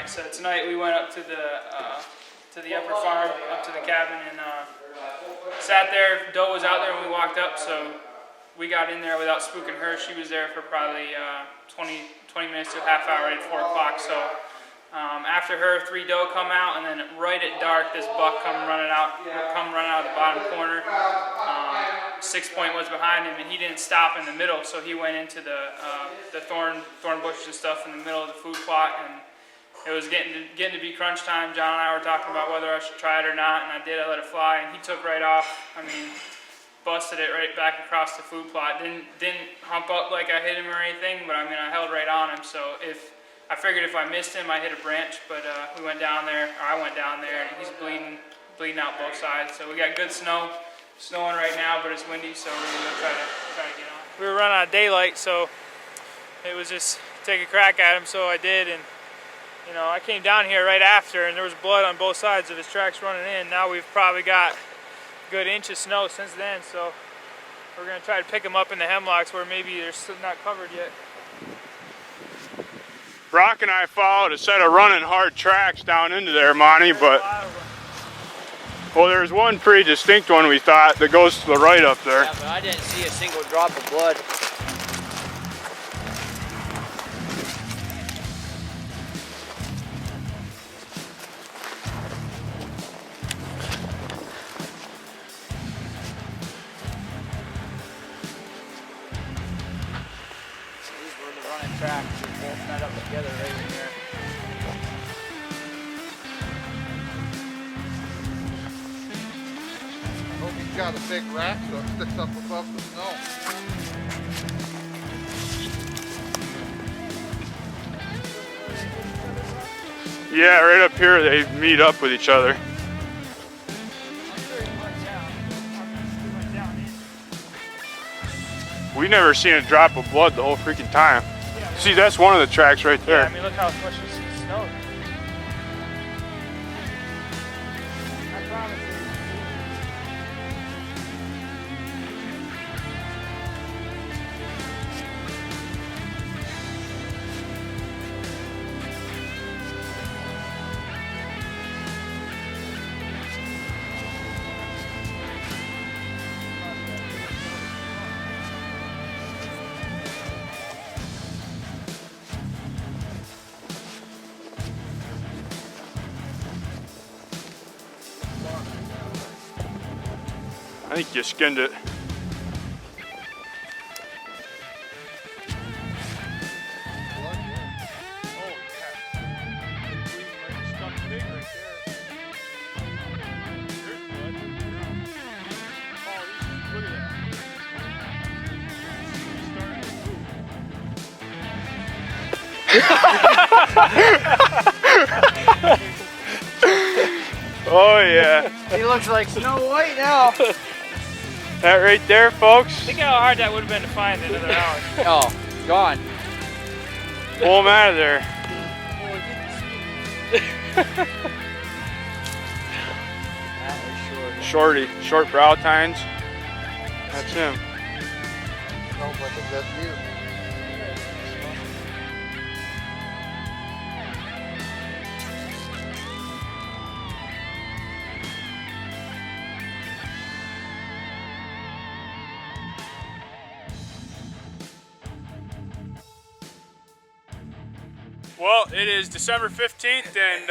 Alright, so tonight we went up to the upper farm, up to the cabin, and sat there. Doe was out there when we walked up, so we got in there without spooking her. She was there for probably 20 minutes to a half hour, right at 4 o'clock. So after her, 3 doe come out, and then right at dark, this buck come running out of the bottom corner. 6 Point was behind him, and he didn't stop in the middle, so he went into the thorn bushes and stuff in the middle of the food plot, and it was getting to be crunch time. John and I were talking about whether I should try it or not, and I did. I let it fly, and he took right off. I mean, busted it right back across the food plot. Didn't hump up like I hit him or anything, but I mean, I held right on him. So I figured if I missed him, I hit a branch. But we went down there, or I went down there, and he's bleeding out both sides. So we got good snowing right now, but it's windy, so we're gonna try to get on. We were running out of daylight, so it was just take a crack at him. So I did, and you know, I came down here right after, and there was blood on both sides of his tracks running in. Now we've probably got a good inch of snow since then, so we're gonna try to pick him up in the hemlocks where maybe they're still not covered yet. Brock and I followed a set of running hard tracks down into there, Monte, but well, there's one pretty distinct one we thought that goes to the right up there. Yeah, but I didn't see a single drop of blood. These were the running tracks. They're both met up together right in here. He's got a big rack so it sticks up above the snow. Yeah, right up here they meet up with each other. We never seen a drop of blood the whole freaking time. Yeah, see, that's one of the tracks right there. Yeah, I mean, look how much it's snowed. I promise you. I think you skinned it. Oh yeah. He looks like Snow White now. That right there, folks. Think how hard that would have been to find in another hour. Oh, gone. Pull him out of there. That is Shorty, short brow tines. That's him. Sounds like a dead deer. Well, it is December 15th, and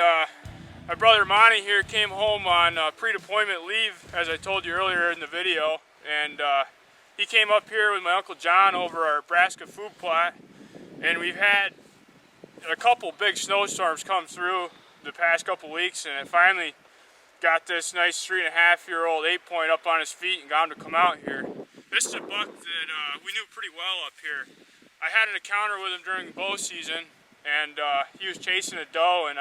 my brother Monte here came home on pre-deployment leave, as I told you earlier in the video, and he came up here with my Uncle John over our brassica food plot, and we've had a couple big snowstorms come through the past couple weeks, and I finally got this nice 3.5-year-old 8 Point up on his feet and got him to come out here. This is a buck that we knew pretty well up here. I had an encounter with him during bow season, and he was chasing a doe, and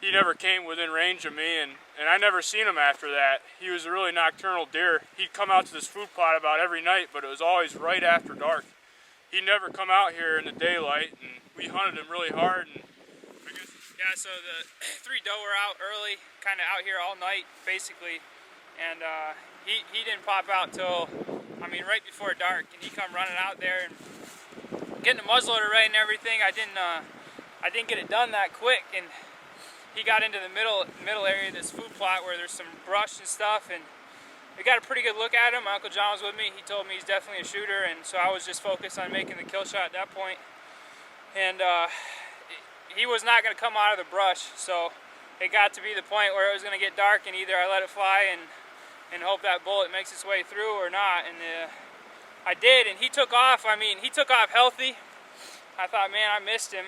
he never came within range of me, and I never seen him after that. He was a really nocturnal deer. He'd come out to this food plot about every night, but it was always right after dark. He'd never come out here in the daylight, and we hunted him really hard. And I guess, Yeah, so the 3 doe were out early, kind of out here all night, basically, and he didn't pop out till, I mean, right before dark, and he come running out there and getting the muzzleloader right and everything. I didn't I didn't get it done that quick, and he got into the middle area of this food plot where there's some brush and stuff, and we got a pretty good look at him. My Uncle John was with me. He told me he's definitely a shooter, and so I was just focused on making the kill shot at that point. And he was not going to come out of the brush, so it got to be the point where it was going to get dark, and either I let it fly and hope that bullet makes its way through or not. And I did, and he took off. I mean, he took off healthy. I thought, man, I missed him.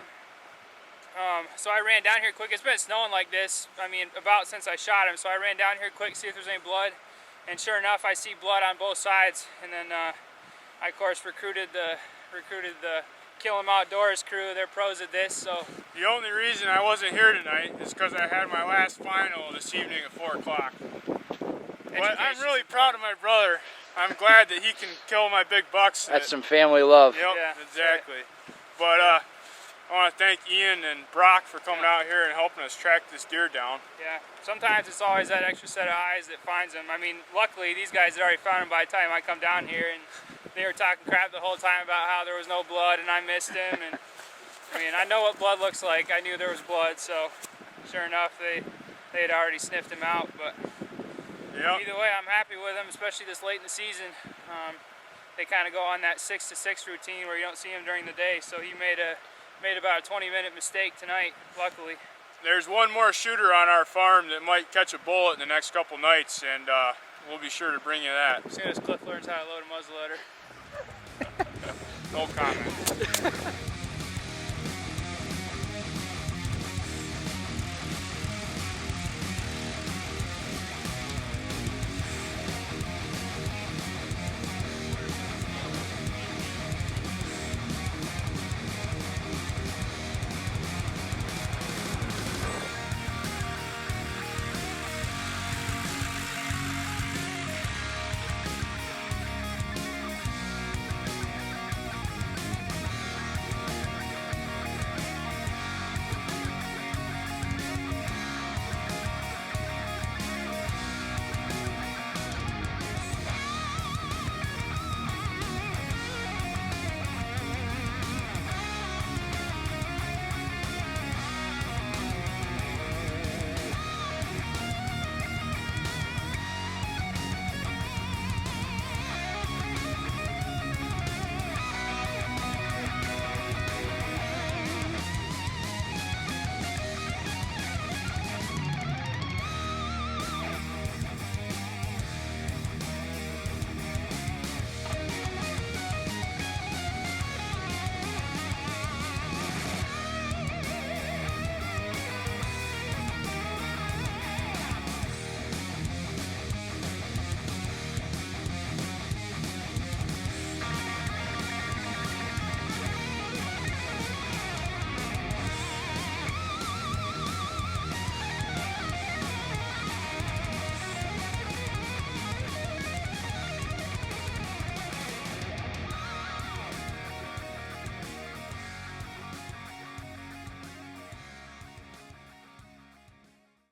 So I ran down here quick. It's been snowing like this, I mean, about since I shot him. So I ran down here quick, see if there's any blood. And sure enough, I see blood on both sides. And then I, of course, recruited the Kill 'Em Outdoors crew. They're pros at this. So The only reason I wasn't here tonight is because I had my last final this evening at 4 o'clock. But I'm really proud of my brother. I'm glad that he can kill my big bucks. That's some family love. Yep, Yeah. exactly. But I want to thank Ian and Brock for coming out here and helping us track this deer down. yeah, sometimes it's always that extra set of eyes that finds him. I mean, luckily these guys had already found him by the time I come down here, and they were talking crap the whole time about how there was no blood and I missed him. And I mean, I know what blood looks like. I knew there was blood, so sure enough, they had already sniffed him out. But Yep. either way, I'm happy with them, especially this late in the season. They kind of go on that 6 to 6 routine where you don't see him during the day. So he made about a 20-minute mistake tonight, luckily. There's one more shooter on our farm that might catch a bullet in the next couple nights, and we'll be sure to bring you that. As soon as Cliff learns how to load a muzzleloader. No comment.